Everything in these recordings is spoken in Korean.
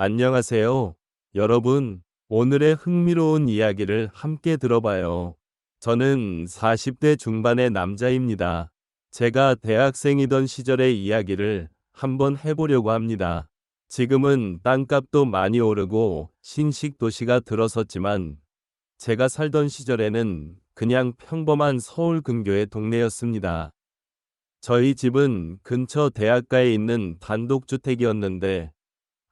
안녕하세요. 여러분, 오늘의 흥미로운 이야기를 함께 들어봐요. 저는 40대 중반의 남자입니다. 제가 대학생이던 시절의 이야기를 한번 해보려고 합니다. 지금은 땅값도 많이 오르고 신식 도시가 들어섰지만 제가 살던 시절에는 그냥 평범한 서울 근교의 동네였습니다. 저희 집은 근처 대학가에 있는 단독주택이었는데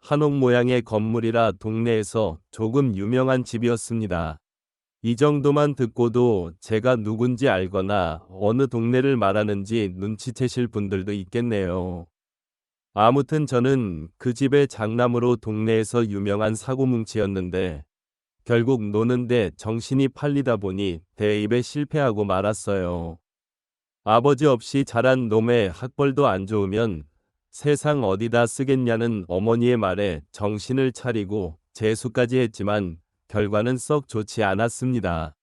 한옥 모양의 건물이라 동네에서 조금 유명한 집이었습니다. 이 정도만 듣고도 제가 누군지 알거나 어느 동네를 말하는지 눈치채실 분들도 있겠네요. 아무튼 저는 그 집의 장남으로 동네에서 유명한 사고뭉치였는데 결국 노는데 정신이 팔리다 보니 대입에 실패하고 말았어요. 아버지 없이 자란 놈의 학벌도 안 좋으면 세상 어디다 쓰겠냐는 어머니의 말에 정신을 차리고 재수까지 했지만 결과는 썩 좋지 않았습니다.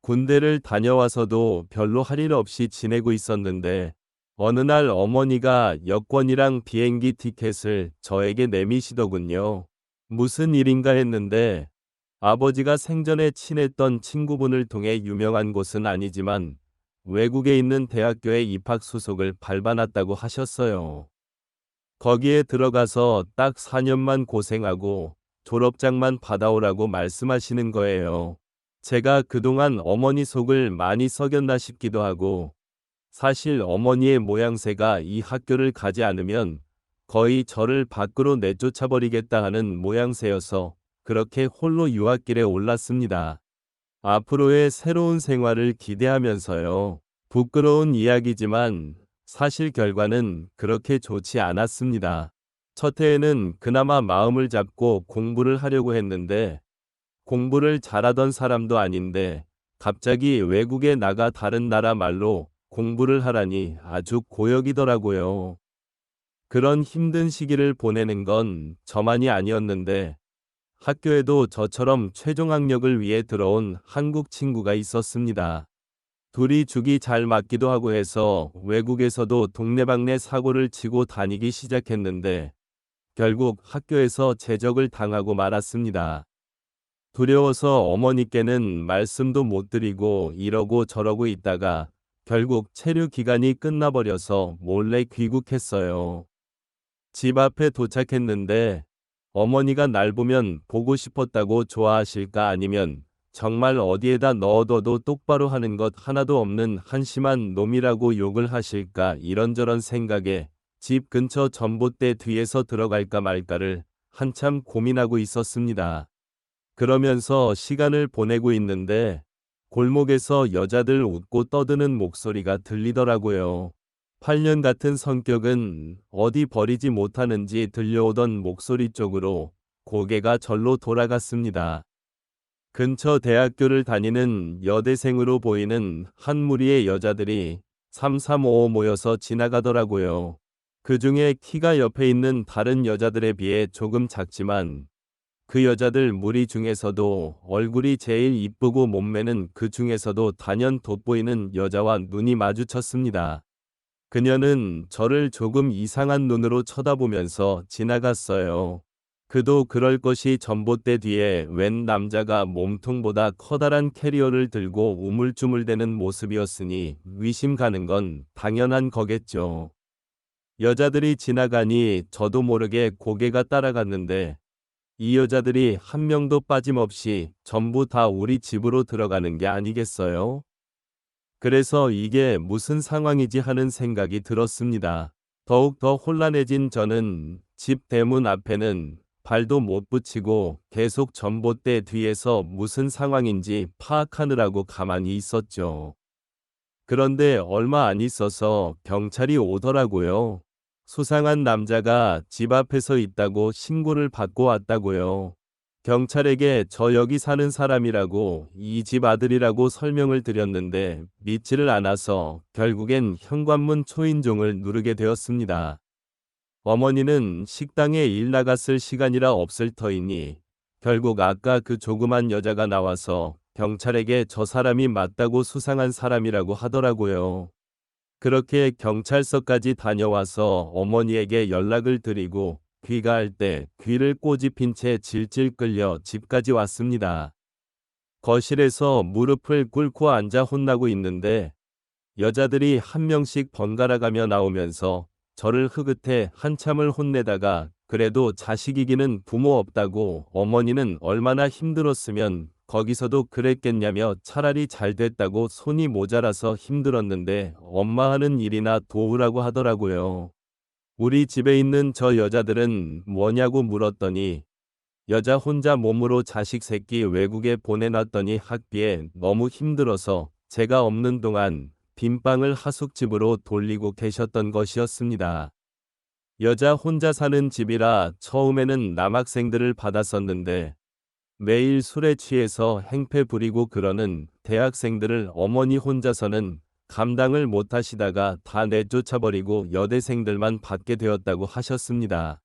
군대를 다녀와서도 별로 할 일 없이 지내고 있었는데 어느 날 어머니가 여권이랑 비행기 티켓을 저에게 내미시더군요. 무슨 일인가 했는데 아버지가 생전에 친했던 친구분을 통해 유명한 곳은 아니지만 외국에 있는 대학교에 입학 수속을 밟아놨다고 하셨어요. 거기에 들어가서 딱 4년만 고생하고 졸업장만 받아오라고 말씀하시는 거예요. 제가 그동안 어머니 속을 많이 썩였나 싶기도 하고 사실 어머니의 모양새가 이 학교를 가지 않으면 거의 저를 밖으로 내쫓아버리겠다 하는 모양새여서 그렇게 홀로 유학길에 올랐습니다. 앞으로의 새로운 생활을 기대하면서요. 부끄러운 이야기지만 사실 결과는 그렇게 좋지 않았습니다. 첫 해에는 그나마 마음을 잡고 공부를 하려고 했는데 공부를 잘하던 사람도 아닌데 갑자기 외국에 나가 다른 나라 말로 공부를 하라니 아주 고역이더라고요. 그런 힘든 시기를 보내는 건 저만이 아니었는데 학교에도 저처럼 최종 학력을 위해 들어온 한국 친구가 있었습니다. 둘이 죽이 잘 맞기도 하고 해서 외국에서도 동네방네 사고를 치고 다니기 시작했는데 결국 학교에서 제적을 당하고 말았습니다. 두려워서 어머니께는 말씀도 못 드리고 이러고 저러고 있다가 결국 체류 기간이 끝나버려서 몰래 귀국했어요. 집 앞에 도착했는데 어머니가 날 보면 보고 싶었다고 좋아하실까 아니면 정말 어디에다 넣어둬도 똑바로 하는 것 하나도 없는 한심한 놈이라고 욕을 하실까 이런저런 생각에 집 근처 전봇대 뒤에서 들어갈까 말까를 한참 고민하고 있었습니다. 그러면서 시간을 보내고 있는데 골목에서 여자들 웃고 떠드는 목소리가 들리더라고요. 8년 같은 성격은 어디 버리지 못하는지 들려오던 목소리 쪽으로 고개가 절로 돌아갔습니다. 근처 대학교를 다니는 여대생으로 보이는 한 무리의 여자들이 335 모여서 지나가더라고요. 그 중에 키가 옆에 있는 다른 여자들에 비해 조금 작지만 그 여자들 무리 중에서도 얼굴이 제일 이쁘고 몸매는 그 중에서도 단연 돋보이는 여자와 눈이 마주쳤습니다. 그녀는 저를 조금 이상한 눈으로 쳐다보면서 지나갔어요. 그도 그럴 것이 전봇대 뒤에 웬 남자가 몸통보다 커다란 캐리어를 들고 우물쭈물대는 모습이었으니 의심 가는 건 당연한 거겠죠. 여자들이 지나가니 저도 모르게 고개가 따라갔는데 이 여자들이 한 명도 빠짐없이 전부 다 우리 집으로 들어가는 게 아니겠어요? 그래서 이게 무슨 상황이지 하는 생각이 들었습니다. 더욱 더 혼란해진 저는 집 대문 앞에는 발도 못 붙이고 계속 전봇대 뒤에서 무슨 상황인지 파악하느라고 가만히 있었죠. 그런데 얼마 안 있어서 경찰이 오더라고요. 수상한 남자가 집 앞에 서 있다고 신고를 받고 왔다고요. 경찰에게 저 여기 사는 사람이라고 이 집 아들이라고 설명을 드렸는데 믿지를 않아서 결국엔 현관문 초인종을 누르게 되었습니다. 어머니는 식당에 일 나갔을 시간이라 없을 터이니 결국 아까 그 조그만 여자가 나와서 경찰에게 저 사람이 맞다고 수상한 사람이라고 하더라고요. 그렇게 경찰서까지 다녀와서 어머니에게 연락을 드리고 귀가할 때 귀를 꼬집힌 채 질질 끌려 집까지 왔습니다. 거실에서 무릎을 꿇고 앉아 혼나고 있는데 여자들이 한 명씩 번갈아가며 나오면서 저를 흐긋해 한참을 혼내다가 그래도 자식이기는 부모 없다고 어머니는 얼마나 힘들었으면 거기서도 그랬겠냐며 차라리 잘 됐다고 손이 모자라서 힘들었는데 엄마 하는 일이나 도우라고 하더라고요. 우리 집에 있는 저 여자들은 뭐냐고 물었더니 여자 혼자 몸으로 자식 새끼 외국에 보내놨더니 학비에 너무 힘들어서 제가 없는 동안 빈방을 하숙집으로 돌리고 계셨던 것이었습니다. 여자 혼자 사는 집이라 처음에는 남학생들을 받았었는데 매일 술에 취해서 행패 부리고 그러는 대학생들을 어머니 혼자서는 감당을 못하시다가 다 내쫓아버리고 여대생들만 받게 되었다고 하셨습니다.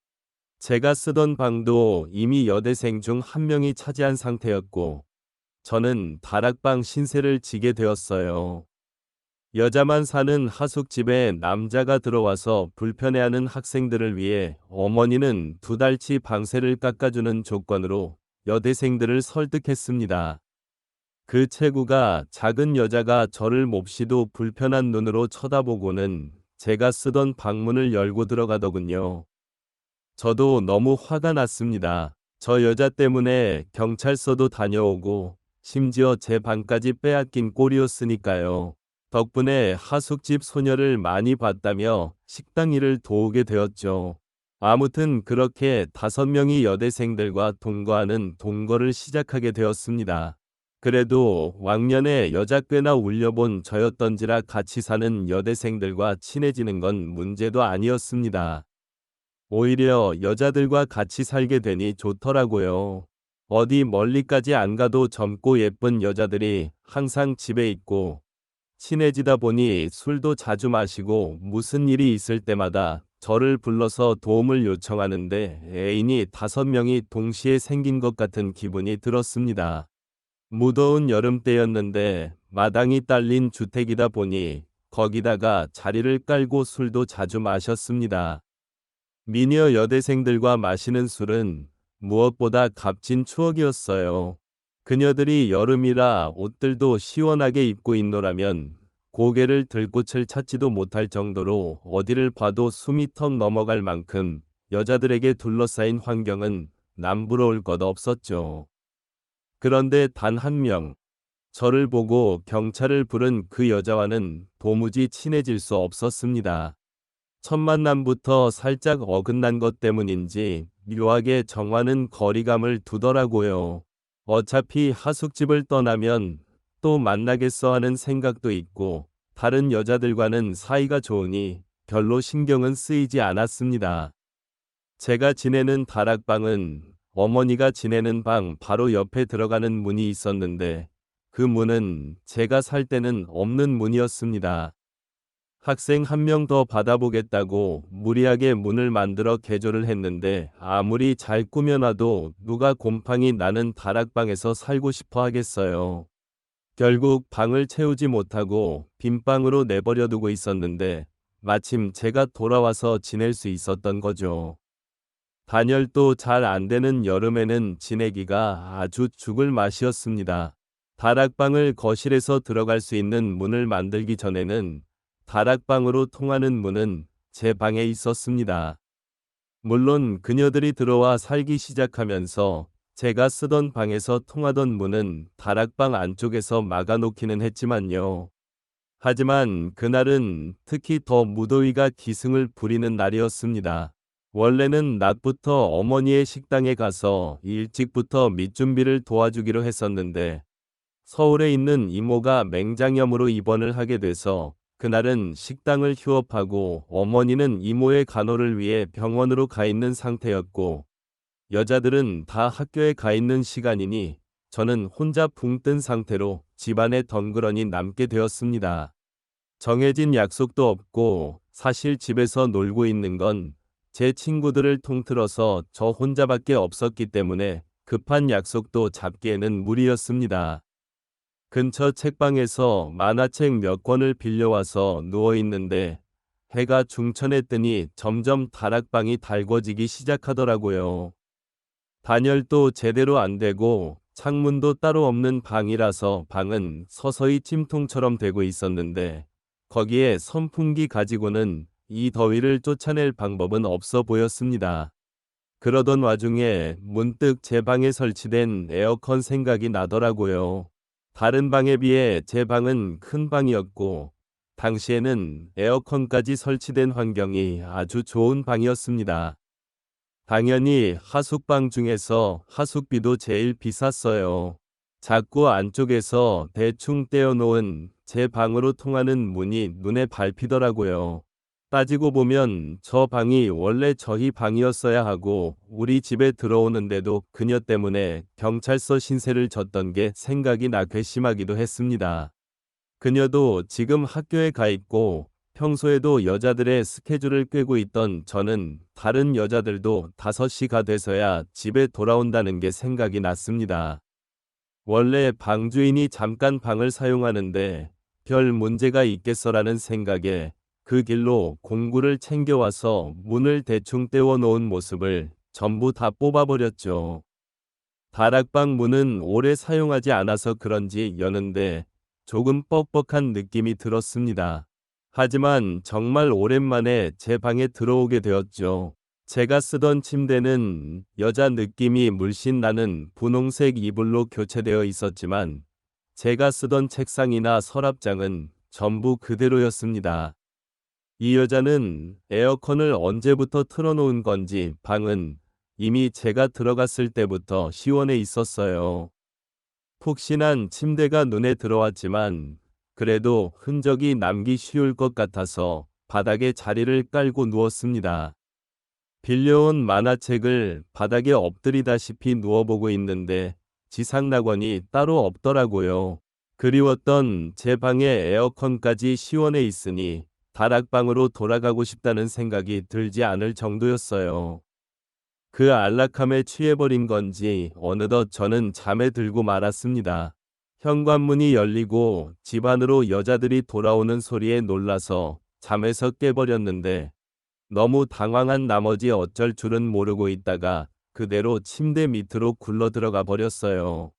제가 쓰던 방도 이미 여대생 중 한 명이 차지한 상태였고 저는 다락방 신세를 지게 되었어요. 여자만 사는 하숙집에 남자가 들어와서 불편해하는 학생들을 위해 어머니는 2달치 방세를 깎아주는 조건으로 여대생들을 설득했습니다. 그 체구가 작은 여자가 저를 몹시도 불편한 눈으로 쳐다보고는 제가 쓰던 방문을 열고 들어가더군요. 저도 너무 화가 났습니다. 저 여자 때문에 경찰서도 다녀오고 심지어 제 방까지 빼앗긴 꼴이었으니까요. 덕분에 하숙집 소녀를 많이 봤다며 식당 일을 도우게 되었죠. 아무튼 그렇게 5명이 여대생들과 동거하는 동거를 시작하게 되었습니다. 그래도 왕년에 여자 꽤나 울려본 저였던지라 같이 사는 여대생들과 친해지는 건 문제도 아니었습니다. 오히려 여자들과 같이 살게 되니 좋더라고요. 어디 멀리까지 안 가도 젊고 예쁜 여자들이 항상 집에 있고 친해지다 보니 술도 자주 마시고 무슨 일이 있을 때마다 저를 불러서 도움을 요청하는데 애인이 5명이 동시에 생긴 것 같은 기분이 들었습니다. 무더운 여름 때였는데 마당이 딸린 주택이다 보니 거기다가 자리를 깔고 술도 자주 마셨습니다. 미녀 여대생들과 마시는 술은 무엇보다 값진 추억이었어요. 그녀들이 여름이라 옷들도 시원하게 입고 있노라면 고개를 들 곳을 찾지도 못할 정도로 어디를 봐도 숨이 턱 넘어갈 만큼 여자들에게 둘러싸인 환경은 남부러울 것 없었죠. 그런데 단 한 명, 저를 보고 경찰을 부른 그 여자와는 도무지 친해질 수 없었습니다. 첫 만남부터 살짝 어긋난 것 때문인지 묘하게 정화는 거리감을 두더라고요. 어차피 하숙집을 떠나면 또 만나겠어 하는 생각도 있고 다른 여자들과는 사이가 좋으니 별로 신경은 쓰이지 않았습니다. 제가 지내는 다락방은 어머니가 지내는 방 바로 옆에 들어가는 문이 있었는데 그 문은 제가 살 때는 없는 문이었습니다. 학생 한 명 더 받아보겠다고 무리하게 문을 만들어 개조를 했는데 아무리 잘 꾸며놔도 누가 곰팡이 나는 다락방에서 살고 싶어 하겠어요. 결국 방을 채우지 못하고 빈방으로 내버려두고 있었는데 마침 제가 돌아와서 지낼 수 있었던 거죠. 단열도 잘 안 되는 여름에는 지내기가 아주 죽을 맛이었습니다. 다락방을 거실에서 들어갈 수 있는 문을 만들기 전에는 다락방으로 통하는 문은 제 방에 있었습니다. 물론 그녀들이 들어와 살기 시작하면서 제가 쓰던 방에서 통하던 문은 다락방 안쪽에서 막아놓기는 했지만요. 하지만 그날은 특히 더 무더위가 기승을 부리는 날이었습니다. 원래는 낮부터 어머니의 식당에 가서 일찍부터 밑준비를 도와주기로 했었는데 서울에 있는 이모가 맹장염으로 입원을 하게 돼서 그날은 식당을 휴업하고 어머니는 이모의 간호를 위해 병원으로 가 있는 상태였고 여자들은 다 학교에 가 있는 시간이니 저는 혼자 붕 뜬 상태로 집안에 덩그러니 남게 되었습니다. 정해진 약속도 없고 사실 집에서 놀고 있는 건 제 친구들을 통틀어서 저 혼자밖에 없었기 때문에 급한 약속도 잡기에는 무리였습니다. 근처 책방에서 만화책 몇 권을 빌려와서 누워있는데 해가 중천에 뜨니 점점 다락방이 달궈지기 시작하더라고요. 단열도 제대로 안 되고 창문도 따로 없는 방이라서 방은 서서히 찜통처럼 되고 있었는데 거기에 선풍기 가지고는 이 더위를 쫓아낼 방법은 없어 보였습니다. 그러던 와중에 문득 제 방에 설치된 에어컨 생각이 나더라고요. 다른 방에 비해 제 방은 큰 방이었고 당시에는 에어컨까지 설치된 환경이 아주 좋은 방이었습니다. 당연히 하숙방 중에서 하숙비도 제일 비쌌어요. 자꾸 안쪽에서 대충 떼어놓은 제 방으로 통하는 문이 눈에 밟히더라고요. 따지고 보면 저 방이 원래 저희 방이었어야 하고 우리 집에 들어오는데도 그녀 때문에 경찰서 신세를 졌던 게 생각이 나 괘씸하기도 했습니다. 그녀도 지금 학교에 가 있고 평소에도 여자들의 스케줄을 꿰고 있던 저는 다른 여자들도 5시가 돼서야 집에 돌아온다는 게 생각이 났습니다. 원래 방주인이 잠깐 방을 사용하는데 별 문제가 있겠어라는 생각에 그 길로 공구를 챙겨와서 문을 대충 떼어놓은 모습을 전부 다 뽑아버렸죠. 다락방 문은 오래 사용하지 않아서 그런지 여는데 조금 뻑뻑한 느낌이 들었습니다. 하지만 정말 오랜만에 제 방에 들어오게 되었죠. 제가 쓰던 침대는 여자 느낌이 물씬 나는 분홍색 이불로 교체되어 있었지만 제가 쓰던 책상이나 서랍장은 전부 그대로였습니다. 이 여자는 에어컨을 언제부터 틀어놓은 건지 방은 이미 제가 들어갔을 때부터 시원해 있었어요. 푹신한 침대가 눈에 들어왔지만 그래도 흔적이 남기 쉬울 것 같아서 바닥에 자리를 깔고 누웠습니다. 빌려온 만화책을 바닥에 엎드리다시피 누워보고 있는데 지상낙원이 따로 없더라고요. 그리웠던 제 방에 에어컨까지 시원해 있으니 다락방으로 돌아가고 싶다는 생각이 들지 않을 정도였어요. 그 안락함에 취해버린 건지 어느덧 저는 잠에 들고 말았습니다. 현관문이 열리고 집 안으로 여자들이 돌아오는 소리에 놀라서 잠에서 깨버렸는데 너무 당황한 나머지 어쩔 줄은 모르고 있다가 그대로 침대 밑으로 굴러 들어가 버렸어요.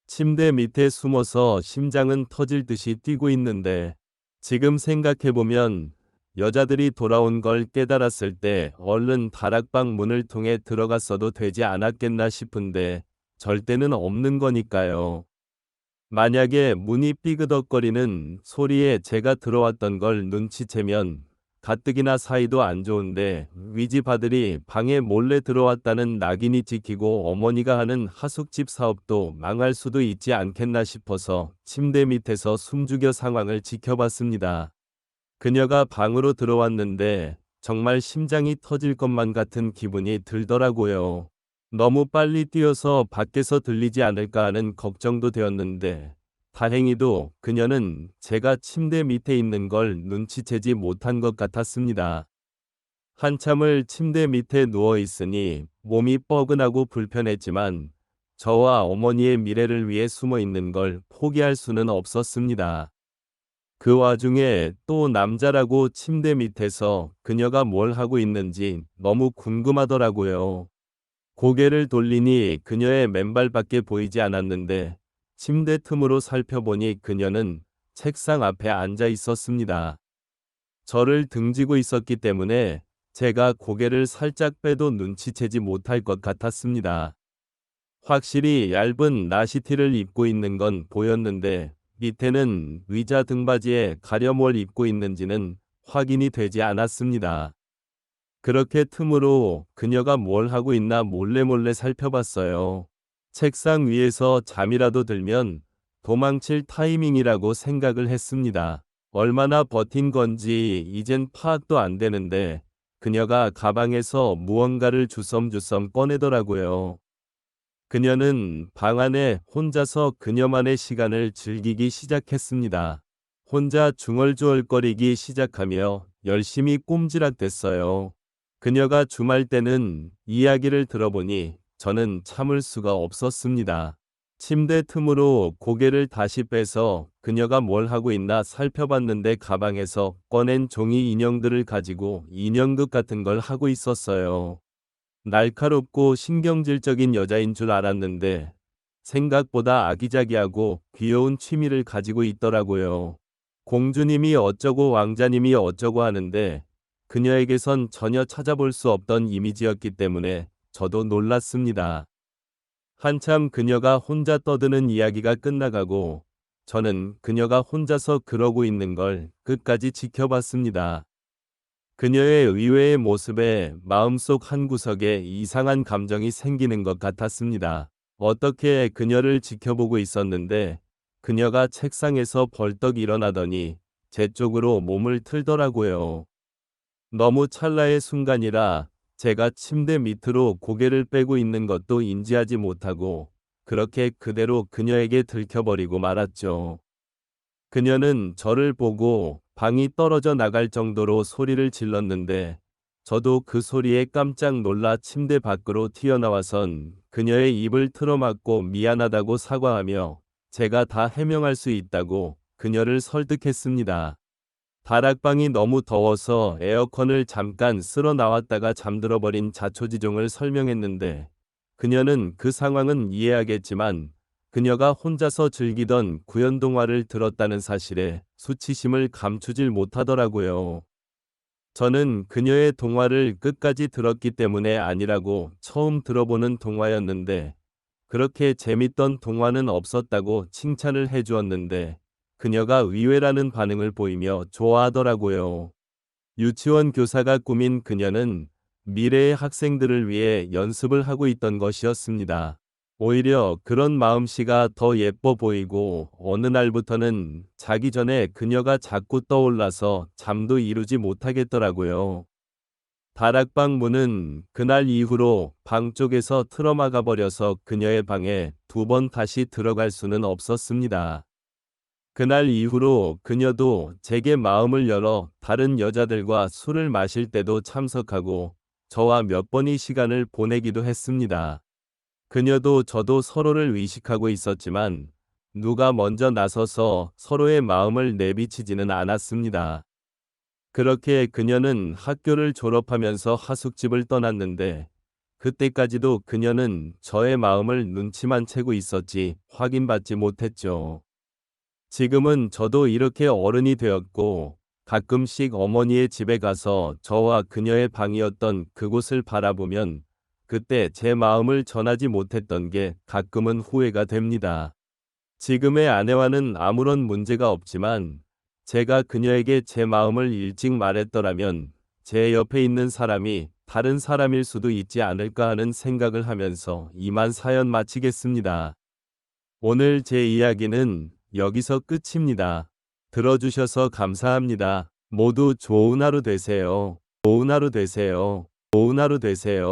침대 밑에 숨어서 심장은 터질 듯이 뛰고 있는데 지금 생각해보면 여자들이 돌아온 걸 깨달았을 때 얼른 다락방 문을 통해 들어갔어도 되지 않았겠나 싶은데 절대는 없는 거니까요. 만약에 문이 삐그덕거리는 소리에 제가 들어왔던 걸 눈치채면 가뜩이나 사이도 안 좋은데 위집 아들이 방에 몰래 들어왔다는 낙인이 찍히고 어머니가 하는 하숙집 사업도 망할 수도 있지 않겠나 싶어서 침대 밑에서 숨죽여 상황을 지켜봤습니다. 그녀가 방으로 들어왔는데 정말 심장이 터질 것만 같은 기분이 들더라고요. 너무 빨리 뛰어서 밖에서 들리지 않을까 하는 걱정도 되었는데 다행히도 그녀는 제가 침대 밑에 있는 걸 눈치채지 못한 것 같았습니다. 한참을 침대 밑에 누워 있으니 몸이 뻐근하고 불편했지만 저와 어머니의 미래를 위해 숨어 있는 걸 포기할 수는 없었습니다. 그 와중에 또 남자라고 침대 밑에서 그녀가 뭘 하고 있는지 너무 궁금하더라고요. 고개를 돌리니 그녀의 맨발밖에 보이지 않았는데 침대 틈으로 살펴보니 그녀는 책상 앞에 앉아 있었습니다. 저를 등지고 있었기 때문에 제가 고개를 살짝 빼도 눈치채지 못할 것 같았습니다. 확실히 얇은 나시티를 입고 있는 건 보였는데 밑에는 의자 등받이에 가려 뭘 입고 있는지는 확인이 되지 않았습니다. 그렇게 틈으로 그녀가 뭘 하고 있나 몰래 살펴봤어요. 책상 위에서 잠이라도 들면 도망칠 타이밍이라고 생각을 했습니다. 얼마나 버틴 건지 이젠 파악도 안 되는데 그녀가 가방에서 무언가를 주섬주섬 꺼내더라고요. 그녀는 방 안에 혼자서 그녀만의 시간을 즐기기 시작했습니다. 혼자 중얼중얼거리기 시작하며 열심히 꼼지락댔어요. 그녀가 주말 때는 이야기를 들어보니 저는 참을 수가 없었습니다. 침대 틈으로 고개를 다시 빼서 그녀가 뭘 하고 있나 살펴봤는데 가방에서 꺼낸 종이 인형들을 가지고 인형극 같은 걸 하고 있었어요. 날카롭고 신경질적인 여자인 줄 알았는데 생각보다 아기자기하고 귀여운 취미를 가지고 있더라고요. 공주님이 어쩌고 왕자님이 어쩌고 하는데 그녀에게선 전혀 찾아볼 수 없던 이미지였기 때문에 저도 놀랐습니다. 한참 그녀가 혼자 떠드는 이야기가 끝나가고 저는 그녀가 혼자서 그러고 있는 걸 끝까지 지켜봤습니다. 그녀의 의외의 모습에 마음속 한구석에 이상한 감정이 생기는 것 같았습니다. 어떻게 그녀를 지켜보고 있었는데 그녀가 책상에서 벌떡 일어나더니 제 쪽으로 몸을 틀더라고요. 너무 찰나의 순간이라 제가 침대 밑으로 고개를 빼고 있는 것도 인지하지 못하고 그렇게 그대로 그녀에게 들켜버리고 말았죠. 그녀는 저를 보고 방이 떨어져 나갈 정도로 소리를 질렀는데 저도 그 소리에 깜짝 놀라 침대 밖으로 튀어나와선 그녀의 입을 틀어막고 미안하다고 사과하며 제가 다 해명할 수 있다고 그녀를 설득했습니다. 다락방이 너무 더워서 에어컨을 잠깐 쓸어 나왔다가 잠들어 버린 자초지종을 설명했는데 그녀는 그 상황은 이해하겠지만 그녀가 혼자서 즐기던 구연동화를 들었다는 사실에 수치심을 감추질 못하더라고요. 저는 그녀의 동화를 끝까지 들었기 때문에 아니라고 처음 들어보는 동화였는데 그렇게 재밌던 동화는 없었다고 칭찬을 해주었는데 그녀가 의외라는 반응을 보이며 좋아하더라고요. 유치원 교사가 꾸민 그녀는 미래의 학생들을 위해 연습을 하고 있던 것이었습니다. 오히려 그런 마음씨가 더 예뻐 보이고 어느 날부터는 자기 전에 그녀가 자꾸 떠올라서 잠도 이루지 못하겠더라고요. 다락방 문은 그날 이후로 방 쪽에서 틀어막아 버려서 그녀의 방에 두 번 다시 들어갈 수는 없었습니다. 그날 이후로 그녀도 제게 마음을 열어 다른 여자들과 술을 마실 때도 참석하고 저와 몇 번의 시간을 보내기도 했습니다. 그녀도 저도 서로를 의식하고 있었지만 누가 먼저 나서서 서로의 마음을 내비치지는 않았습니다. 그렇게 그녀는 학교를 졸업하면서 하숙집을 떠났는데 그때까지도 그녀는 저의 마음을 눈치만 채고 있었지 확인받지 못했죠. 지금은 저도 이렇게 어른이 되었고 가끔씩 어머니의 집에 가서 저와 그녀의 방이었던 그곳을 바라보면 그때 제 마음을 전하지 못했던 게 가끔은 후회가 됩니다. 지금의 아내와는 아무런 문제가 없지만 제가 그녀에게 제 마음을 일찍 말했더라면 제 옆에 있는 사람이 다른 사람일 수도 있지 않을까 하는 생각을 하면서 이만 사연 마치겠습니다. 오늘 제 이야기는 여기서 끝입니다. 들어주셔서 감사합니다. 모두 좋은 하루 되세요. 좋은 하루 되세요. 좋은 하루 되세요.